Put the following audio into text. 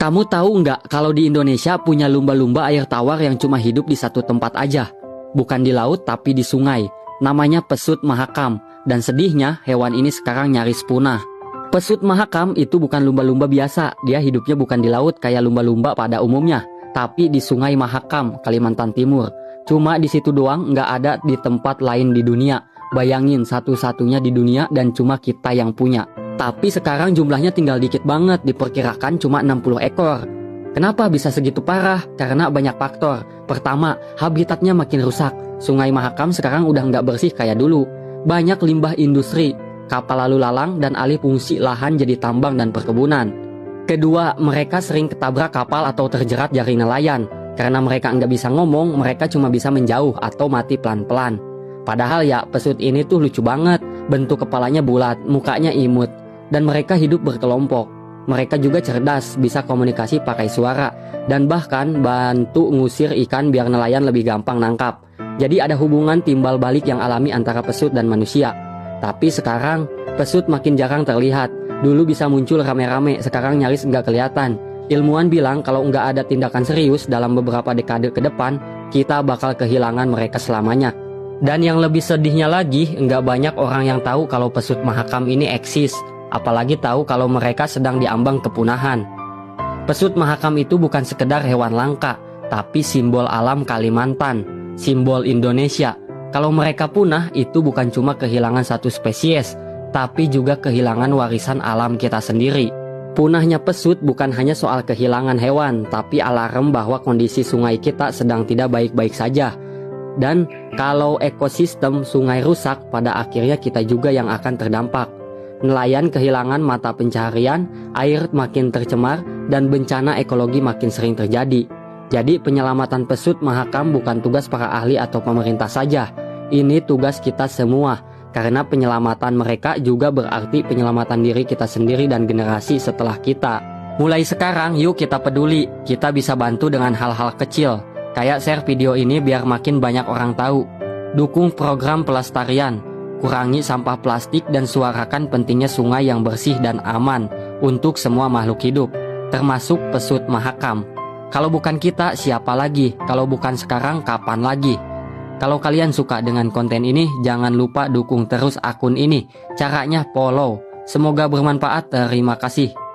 Kamu tahu nggak kalau di Indonesia punya lumba-lumba air tawar yang cuma hidup di satu tempat aja? Bukan di laut tapi di sungai. Namanya pesut mahakam. Dan sedihnya hewan ini sekarang nyaris punah. Pesut mahakam itu bukan lumba-lumba biasa. Dia hidupnya bukan di laut kayak lumba-lumba pada umumnya, tapi di Sungai Mahakam, Kalimantan Timur. Cuma di situ doang, nggak ada di tempat lain di dunia. Bayangin, satu-satunya di dunia dan cuma kita yang punya. Tapi sekarang jumlahnya tinggal dikit banget, diperkirakan cuma 60 ekor. Kenapa bisa segitu parah? Karena banyak faktor. Pertama, habitatnya makin rusak. Sungai Mahakam sekarang udah nggak bersih kayak dulu. Banyak limbah industri, kapal lalu lalang, dan alih fungsi lahan jadi tambang dan perkebunan. Kedua, mereka sering ketabrak kapal atau terjerat jaring nelayan. Karena mereka nggak bisa ngomong, mereka cuma bisa menjauh atau mati pelan-pelan. Padahal ya, pesut ini tuh lucu banget. Bentuk kepalanya bulat, mukanya imut. Dan mereka hidup berkelompok. Mereka juga cerdas, bisa komunikasi pakai suara. Dan bahkan bantu ngusir ikan biar nelayan lebih gampang nangkap. Jadi ada hubungan timbal balik yang alami antara pesut dan manusia. Tapi sekarang, pesut makin jarang terlihat. Dulu bisa muncul rame-rame, sekarang nyaris nggak kelihatan. Ilmuwan bilang kalau nggak ada tindakan serius dalam beberapa dekade ke depan, kita bakal kehilangan mereka selamanya. Dan yang lebih sedihnya lagi, nggak banyak orang yang tahu kalau pesut mahakam ini eksis. Apalagi tahu kalau mereka sedang diambang kepunahan. Pesut mahakam itu bukan sekedar hewan langka, tapi simbol alam Kalimantan. Simbol Indonesia. Kalau mereka punah, itu bukan cuma kehilangan satu spesies, tapi juga kehilangan warisan alam kita sendiri. Punahnya pesut bukan hanya soal kehilangan hewan, tapi alarm bahwa kondisi sungai kita sedang tidak baik-baik saja. Dan kalau ekosistem sungai rusak, pada akhirnya kita juga yang akan terdampak. Nelayan kehilangan mata pencaharian, air makin tercemar, dan bencana ekologi makin sering terjadi. Jadi penyelamatan pesut mahakam bukan tugas para ahli atau pemerintah saja. Ini tugas kita semua, karena penyelamatan mereka juga berarti penyelamatan diri kita sendiri dan generasi setelah kita. Mulai sekarang yuk kita peduli, kita bisa bantu dengan hal-hal kecil. Kayak share video ini biar makin banyak orang tahu. Dukung program pelestarian, kurangi sampah plastik dan suarakan pentingnya sungai yang bersih dan aman untuk semua makhluk hidup, termasuk pesut mahakam. Kalau bukan kita, siapa lagi? Kalau bukan sekarang, kapan lagi? Kalau kalian suka dengan konten ini, jangan lupa dukung terus akun ini. Caranya follow. Semoga bermanfaat. Terima kasih.